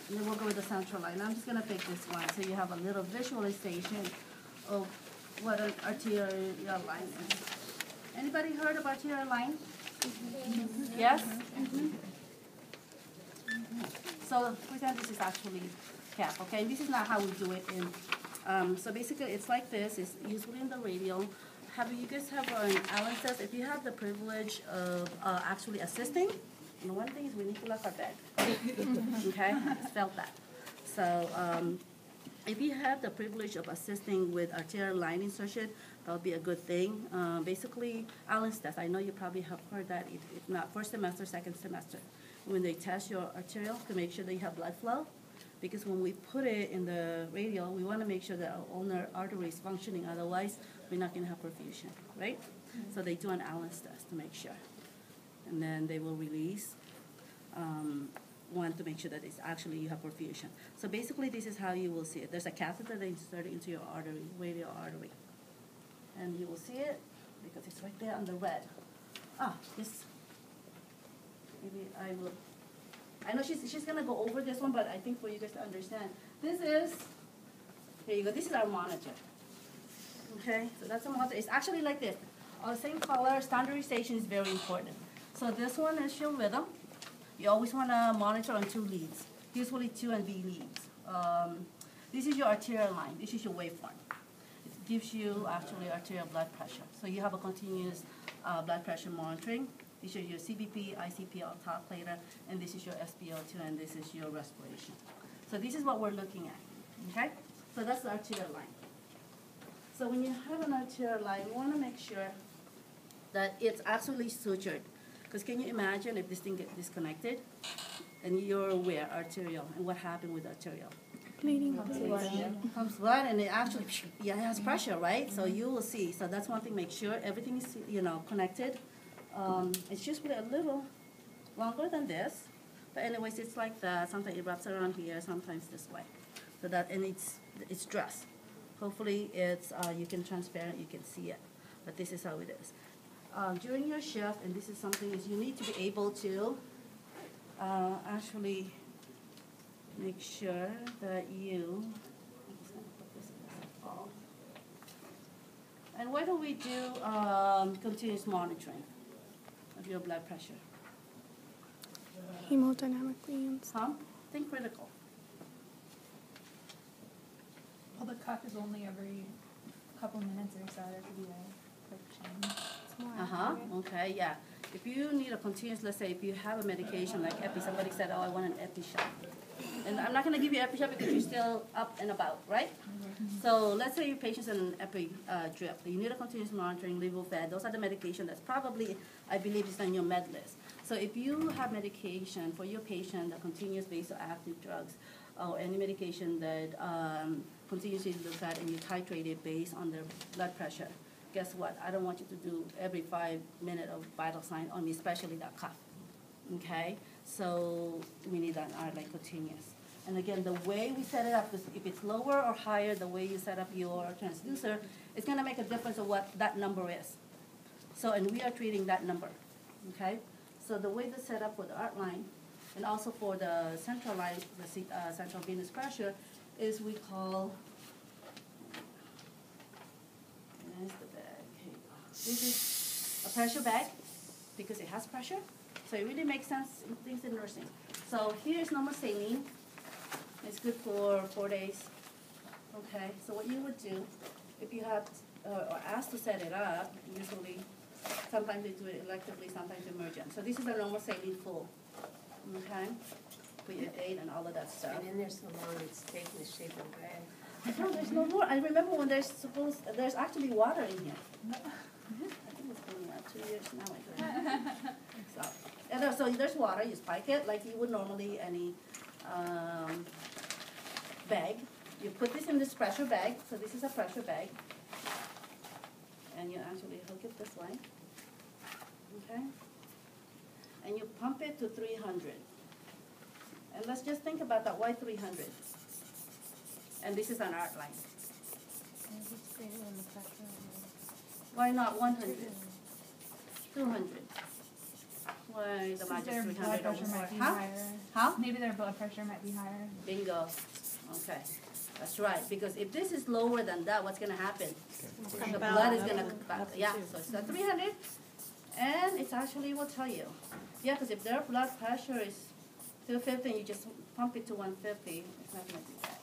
And then we'll go with the central line. I'm just going to pick this one so you have a little visualization of what an arterial line is. Anybody heard of arterial line? Mm-hmm. Yes? Mm-hmm. So pretend this is actually cap, okay? And this is not how we do it in, so basically it's like this. It's usually in the radial. You guys have an Allen says, if you have the privilege of actually assisting, and one thing is we need to lock our bed. Okay? I just felt that. So if you have the privilege of assisting with arterial line insertion, that would be a good thing. Basically, Allen's test, I know you probably have heard that, if not first semester, second semester, when they test your arterial to make sure that you have blood flow. Because when we put it in the radial, we want to make sure that our ulnar artery is functioning. Otherwise, we're not going to have perfusion, right? Mm-hmm. So they do an Allen's test to make sure. And then they will release one to make sure that it's actually you have perfusion. So basically, this is how you will see it. There's a catheter that inserted into your artery, radial artery. And you will see it because it's right there on the red. This, maybe I will. I know she's going to go over this one, but I think for you guys to understand, this is, here you go, this is our monitor. Okay, so that's a monitor. It's actually like this. All the same color, standardization is very important. So this one is your rhythm. You always want to monitor on 2 leads, usually 2 and B leads. This is your arterial line. This is your waveform. It gives you actually arterial blood pressure. So you have a continuous blood pressure monitoring. This is your CBP, ICP on top later, and this is your SpO2, and this is your respiration. So this is what we're looking at, okay? So that's the arterial line. So when you have an arterial line, you want to make sure that it's actually sutured. Because can you imagine if this thing gets disconnected, and you're aware, arterial, and what happened with arterial? Bleeding. Comes blood, and it actually, it has pressure, right? So you will see. So that's one thing, make sure everything is, connected. It's just a little longer than this, but anyways, it's like that. Sometimes it wraps around here, sometimes this way. So that, and it's dressed. Hopefully, it's you can transparent, you can see it. But this is how it is. During your shift, and this is something is you need to be able to actually make sure that you. I'm just gonna put this in this ball. And why don't we do continuous monitoring of your blood pressure? Hemodynamically. Think critical. Well, the cuff is only every couple minutes or so. There could be a quick change. Okay, yeah. If you need a continuous, let's say if you have a medication like epi, somebody said, oh, I want an epi shot. And I'm not going to give you epi shot because you're still up and about, right? Mm-hmm. So let's say your patient's in an epi drip. You need a continuous monitoring, levofed. Those are the medication that's probably, I believe, is on your med list. So if you have medication for your patient that continues vasoactive drugs or any medication that continuously looks at and you titrate it based on their blood pressure, guess what? I don't want you to do every 5 minutes of vital sign on me, especially that cough. Okay? So we need that like continuous. And again, the way we set it up, because if it's lower or higher, the way you set up your transducer, it's going to make a difference of what that number is. So, and we are treating that number. Okay? So the way to set up for the art line, and also for the central line, the central venous pressure, is we call, there's the bag. Here you go. This is a pressure bag because it has pressure. So it really makes sense in things in nursing. So here's normal saline. It's good for 4 days. Okay, so what you would do, if you have, or asked to set it up, usually, sometimes they do it electively, sometimes emergent. So this is a normal saline full. Okay? Put your date and all of that stuff. And in there so long, it's taking the shape of bread. No, there's no more. I remember when there's actually water in here. I think it's been 2 years now, I think. So there's water, you spike it like you would normally any bag. You put this in this pressure bag, so this is a pressure bag. And you actually hook it this way. Okay? And you pump it to 300. And let's just think about that. Why 300? And this is an art line. Why not 100? 200? why the Since match their is blood 300 or pressure might be more. Huh? higher. Huh? Maybe their blood pressure might be higher. Bingo. Okay. That's right. Because if this is lower than that, what's going to happen? The blood is going to, yeah, so it's at 300. And it's actually will tell you. Yeah, because if their blood pressure is 250 and you just pump it to 150, it's not going to do that.